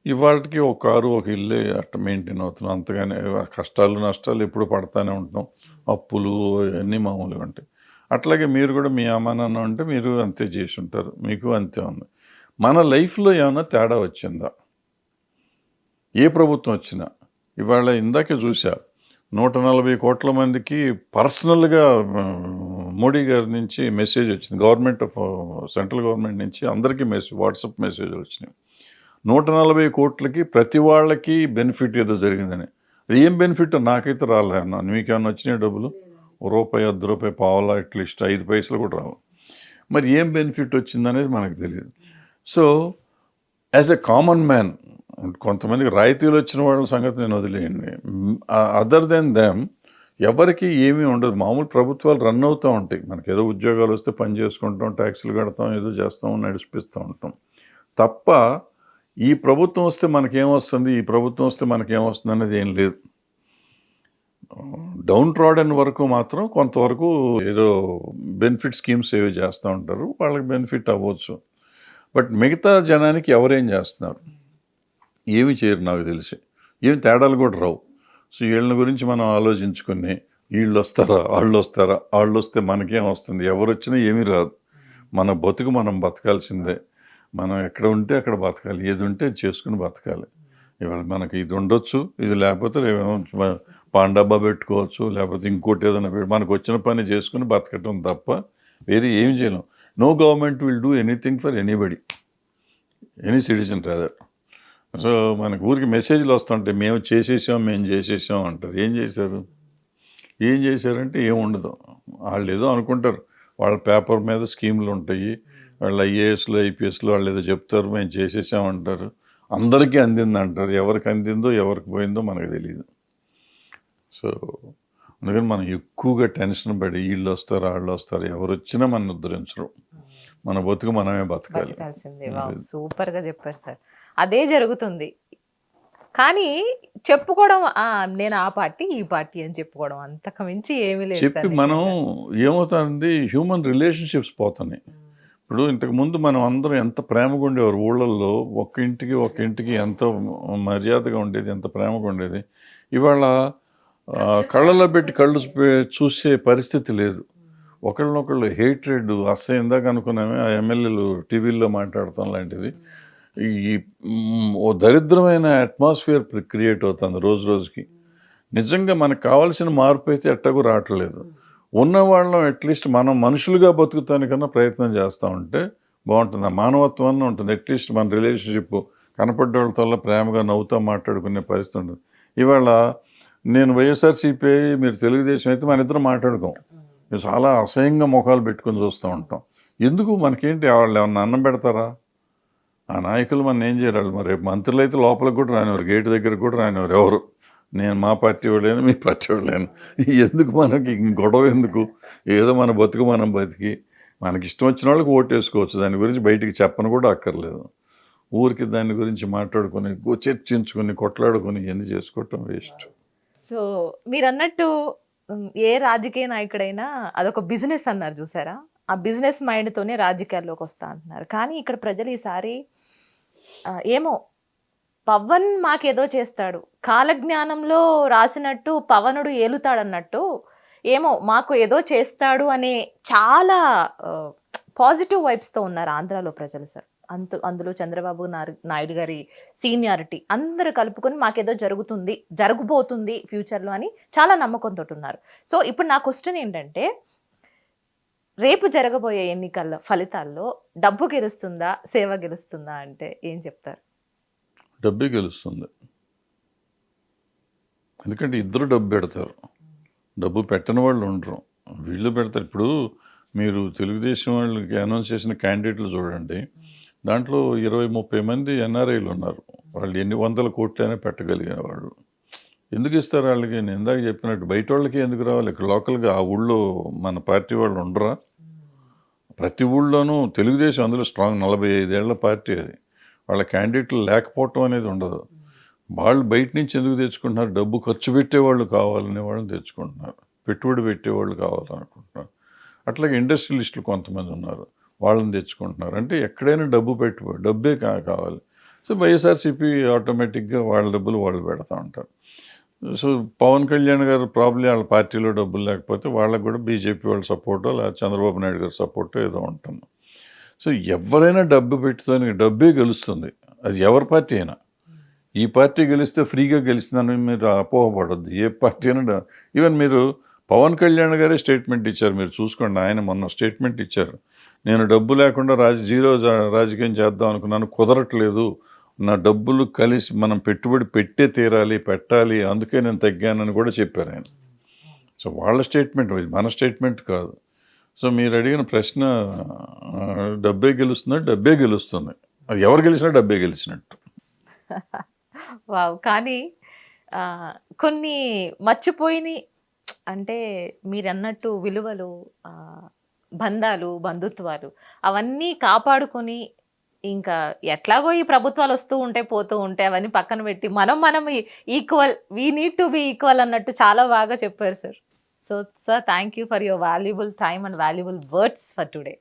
ఇవాల్టికి ఒక కారు, ఒక ఇల్లే అట్ట మెయింటైన్ అవుతున్నాం. అంతగానే కష్టాలు, నష్టాలు ఎప్పుడు పడతానే ఉంటున్నాం. అప్పులు అన్నీ మామూలుగా ఉంటాయి. అట్లాగే మీరు కూడా మీ అమ్మా నాన్న ఉంటే మీరు అంతే చేసి ఉంటారు. మీకు అంతే ఉంది. మన లైఫ్‌లో ఏమన్నా తేడా వచ్చిందా? ఏ ప్రభుత్వం వచ్చినా. ఇవాళ ఇందాకే చూసా. 140 కోట్ల మందికి పర్సనల్‌గా మోడీ గారి నుంచి మెసేజ్ వచ్చింది. సెంట్రల్ గవర్నమెంట్ నుంచి అందరికీ వాట్సాప్ మెసేజ్‌లు వచ్చినాయి. 140 కోట్లకి ప్రతి వాళ్ళకి బెనిఫిట్ ఏదో జరిగిందని. అది ఏం బెనిఫిట్ నాకైతే రాలే అన్న. మీకేమన్నా వచ్చినాయా డబ్బులు? రూపాయి, అర్ధ రూపాయి, పావలా అట్లీస్ట్ 5 పైసలు కూడా రావు. మరి ఏం బెనిఫిట్ వచ్చిందనేది మనకు తెలియదు. So, as a common man కొంతమందికి రాయితీలు వచ్చిన వాళ్ళ సంగతి నేను వదిలేయండి. అదర్ దెన్ దెమ్ ఎవరికి ఏమీ ఉండదు. మామూలు ప్రభుత్వాలు రన్ అవుతూ ఉంటాయి. మనకేదో ఉద్యోగాలు వస్తే పని చేసుకుంటాం, ట్యాక్సులు కడతాం, ఏదో చేస్తాం, నడిపిస్తూ ఉంటాం. తప్ప ఈ ప్రభుత్వం వస్తే మనకేమొస్తుంది, ఈ ప్రభుత్వం వస్తే మనకేమొస్తుంది అనేది ఏం లేదు. డౌన్ ట్రాడన్ వరకు మాత్రం కొంతవరకు ఏదో బెనిఫిట్ స్కీమ్స్ ఏవి చేస్తూ ఉంటారు. వాళ్ళకి బెనిఫిట్ అవ్వచ్చు. బట్ మిగతా జనానికి ఎవరేం చేస్తున్నారు? ఏమి చేయరు నాకు తెలిసి. ఏమి తేడాలు కూడా రావు. సో వీళ్ళని గురించి మనం ఆలోచించుకుని వీళ్ళు వస్తారా, వాళ్ళు వస్తారా, వాళ్ళు వస్తే మనకేం వస్తుంది, ఎవరు వచ్చినా ఏమీ రాదు. మన బతుకు మనం బతకాల్సిందే. మనం ఎక్కడ ఉంటే అక్కడ బతకాలి. ఏది ఉంటే అది చేసుకుని బతకాలి. ఇవాళ మనకి ఇది ఉండొచ్చు, ఇది లేకపోతే పాన్ డబ్బా పెట్టుకోవచ్చు, లేకపోతే ఇంకోటి ఏదైనా మనకు వచ్చిన పని చేసుకుని బతకటం తప్ప వేరే ఏం చేయలేం. No government will do anything for anybody, any citizen rather. So మనకు ఊరికి మెసేజ్లు వస్తుంటాయి, మేము చేసేసాం అంటారు. ఏం చేశారు? ఏం చేశారంటే ఏం ఉండదు. వాళ్ళు ఏదో అనుకుంటారు. వాళ్ళ పేపర్ మీద స్కీములు ఉంటాయి. వాళ్ళు ఐఏఎస్లు, ఐపీఎస్లు వాళ్ళు ఏదో చెప్తారు, మేము చేసేసామంటారు. అందరికీ అందిందంటారు. ఎవరికి అందిందో ఎవరికి పోయిందో మనకు తెలియదు. సో అందుకని మనం ఎక్కువగా టెన్షన్ పడి వీళ్ళు వస్తారు, వాళ్ళు వస్తారు, ఎవరు వచ్చినా మనం ఉద్ధరించరు. మన బతుకు మనమే బతకాలి. సూపర్గా చెప్పారు సార్. అదే జరుగుతుంది. కానీ చెప్పుకోవడం నేను ఆ పార్టీ, ఈ పార్టీ అని చెప్పుకోవడం, అంతకు మించి ఏమీ లేదు. చెప్పి మనం ఏమవుతుంది, హ్యూమన్ రిలేషన్షిప్స్ పోతున్నాయి. ఇప్పుడు ఇంతకుముందు మనం అందరం ఎంత ప్రేమగా ఉండేవారు ఊళ్ళల్లో. ఒక్క ఇంటికి ఎంతో మర్యాదగా ఉండేది, ఎంత ప్రేమగా ఉండేది. ఇవాళ కళ్ళలో పెట్టి కళ్ళు చూసే పరిస్థితి లేదు. ఒకళ్ళనొకళ్ళు హేట్రెడ్, అసహ్యందాకా అనుకున్నామే ఆ ఎమ్మెల్యేలు టీవీల్లో మాట్లాడతాం లాంటిది. ఈ ఓ దరిద్రమైన అట్మాస్ఫియర్ క్రియేట్ అవుతుంది రోజు రోజుకి. నిజంగా మనకు కావాల్సిన మార్పు అయితే ఎట్టకు రావట్లేదు. ఉన్నవాళ్ళం అట్లీస్ట్ మనం మనుషులుగా బతుకుతానికన్నా ప్రయత్నం చేస్తూ ఉంటే బాగుంటుంది. ఆ మానవత్వం ఉంటుంది. అట్లీస్ట్ మన రిలేషన్షిప్ కనపడ్డ వాళ్ళతో ప్రేమగా నవ్వుతూ మాట్లాడుకునే పరిస్థితి ఉంటుంది. ఇవాళ నేను వైఎస్ఆర్సీపీ, మీరు తెలుగుదేశం అయితే మన ఇద్దరం మాట్లాడుకోం. మేము చాలా అసహ్యంగా ముఖాలు పెట్టుకుని చూస్తూ ఉంటాం. ఎందుకు? మనకేంటి, వాళ్ళు ఏమన్నా అన్నం పెడతారా? ఆ నాయకులు మన ఏం చేయరాళ్ళు. మరి రేపు మంత్రులు అయితే లోపలికి కూడా రానివారు, గేటు దగ్గరకు కూడా రానివారు ఎవరు. నేను మా పార్టీ వాళ్ళేను, మీ పార్టీ వాళ్ళేను. ఎందుకు మనకి గొడవ ఎందుకు? ఏదో మన బతుకు మనం బతికి మనకి ఇష్టం వచ్చిన వాళ్ళకి ఓటు వేసుకోవచ్చు. దాని గురించి బయటికి చెప్పను కూడా అక్కర్లేదు. ఊరికి దాని గురించి మాట్లాడుకొని, చర్చించుకొని, కొట్లాడుకొని ఇవన్నీ చేసుకోవటం వేస్ట్. సో మీరు అన్నట్టు ఏ రాజకీయ నాయకుడైనా అదొక బిజినెస్ అన్నారు చూసారా? ఆ బిజినెస్ మైండ్తోనే రాజకీయాల్లోకి వస్తా అంటున్నారు. కానీ ఇక్కడ ప్రజలు ఈసారి ఏమో పవన్ మాకేదో చేస్తాడు, కాలజ్ఞానంలో రాసినట్టు పవనుడు ఏలుతాడన్నట్టు, ఏమో మాకు ఏదో చేస్తాడు అనే చాలా పాజిటివ్ వైబ్స్తో ఉన్నారు ఆంధ్రాలో ప్రజలు సార్. అందులో చంద్రబాబు నాయుడు గారి సీనియారిటీ అందరూ కలుపుకొని మాకేదో జరగబోతుంది ఫ్యూచర్లో అని చాలా నమ్మకంతో ఉన్నారు. సో ఇప్పుడు నా క్వశ్చన్ ఏంటంటే, రేపు జరగబోయే ఎన్నికల ఫలితాల్లో డబ్బు గెలుస్తుందా, సేవ గెలుస్తుందా అంటే ఏం చెప్తారు? డబ్బే గెలుస్తుంది. ఎందుకంటే ఇద్దరు డబ్బు పెడతారు. డబ్బు పెట్టని వాళ్ళు ఉండరు, వీళ్ళు పెడతారు. ఇప్పుడు మీరు తెలుగుదేశం వాళ్ళకి అనౌన్స్ చేసిన క్యాండిడేట్లు చూడండి. దాంట్లో 20-30 మంది ఎన్ఆర్ఐలు ఉన్నారు. వాళ్ళు ఎన్ని వందల కోట్లైనా పెట్టగలిగిన వాళ్ళు. ఎందుకు ఇస్తారు వాళ్ళకి? నేను ఇందాక చెప్పినట్టు బయట వాళ్ళకి ఎందుకు రావాలి? ఇక్కడ లోకల్గా ఆ ఊళ్ళో మన పార్టీ వాళ్ళు ఉండరా? ప్రతి ఊళ్ళోనూ తెలుగుదేశం అందులో స్ట్రాంగ్ 45 ఏళ్ల పార్టీ అది. వాళ్ళ క్యాండిడేట్లు లేకపోవటం అనేది ఉండదు. వాళ్ళు బయట నుంచి ఎందుకు తెచ్చుకుంటున్నారు? డబ్బు ఖర్చు పెట్టేవాళ్ళు కావాలనే వాళ్ళని తెచ్చుకుంటున్నారు, పెట్టుబడి పెట్టేవాళ్ళు కావాలనుకుంటున్నారు. అట్లాగే ఇండస్ట్రియలిస్టులు కొంతమంది ఉన్నారు, వాళ్ళని తెచ్చుకుంటున్నారు. అంటే ఎక్కడైనా డబ్బే కావాలి. సో వైఎస్ఆర్సీపీ ఆటోమేటిక్గా వాళ్ళ డబ్బులు వాళ్ళు పెడతా ఉంటారు. సో పవన్ కళ్యాణ్ గారు ప్రాబ్లీ వాళ్ళ పార్టీలో డబ్బులు లేకపోతే వాళ్ళకు కూడా బీజేపీ వాళ్ళ సపోర్టో లేదా చంద్రబాబు నాయుడు గారి సపోర్టో ఏదో ఉంటుంది. సో ఎవరైనా డబ్బు పెట్టుకొని డబ్బే గెలుస్తుంది, అది ఎవరి పార్టీ అయినా. ఈ పార్టీ గెలిస్తే ఫ్రీగా గెలిచిందని మీరు అపోహపడద్దు. ఏ పార్టీ అయినా ఈవెన్ మీరు పవన్ కళ్యాణ్ గారే స్టేట్మెంట్ ఇచ్చారు, మీరు చూసుకోండి. ఆయన మొన్న స్టేట్మెంట్ ఇచ్చారు, నేను డబ్బు లేకుండా జీరో రాజకీయం చేద్దాం అనుకున్నాను, కుదరట్లేదు, నా డబ్బులు కలిసి మనం పెట్టుబడి పెట్టాలి, అందుకే నేను తగ్గానని కూడా చెప్పారు ఆయన. సో వాళ్ళ స్టేట్మెంట్, మన స్టేట్మెంట్ కాదు. సో మీరు అడిగిన ప్రశ్న డబ్బే గెలుస్తుంది. అది ఎవరు గెలిచినా డబ్బే గెలిచినట్టు. వావ్! కానీ కొన్ని మర్చిపోయిని అంటే మీరన్నట్టు విలువలు, బంధాలు, బంధుత్వాలు అవన్నీ కాపాడుకొని ఇంకా ఎట్లాగో ఈ ప్రభుత్వాలు వస్తూ ఉంటాయి, పోతూ ఉంటాయి, అవన్నీ పక్కన పెట్టి మనం equal, we need to be equal అన్నట్టు చాలా బాగా చెప్పారు sir. So sir, thank you for your valuable time and valuable words for today.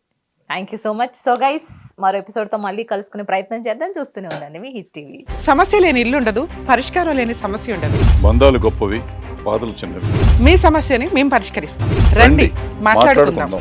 Thank you so much. So guys, మరో ఎపిసోడ్తో మళ్ళీ కలుసుకునే ప్రయత్నం చేద్దాం. చూస్తూనే ఉండండి మీ హిట్ టీవీ. సమస్య లేని ఇల్లు ఉండదు, పరిష్కారం లేని సమస్య ఉండదు. బంధాలు గొప్పవి, బాధలు చిన్నవి. మీ సమస్యని మేము పరిష్కరిస్తాం. రండి, మాట్లాడుకుందాం.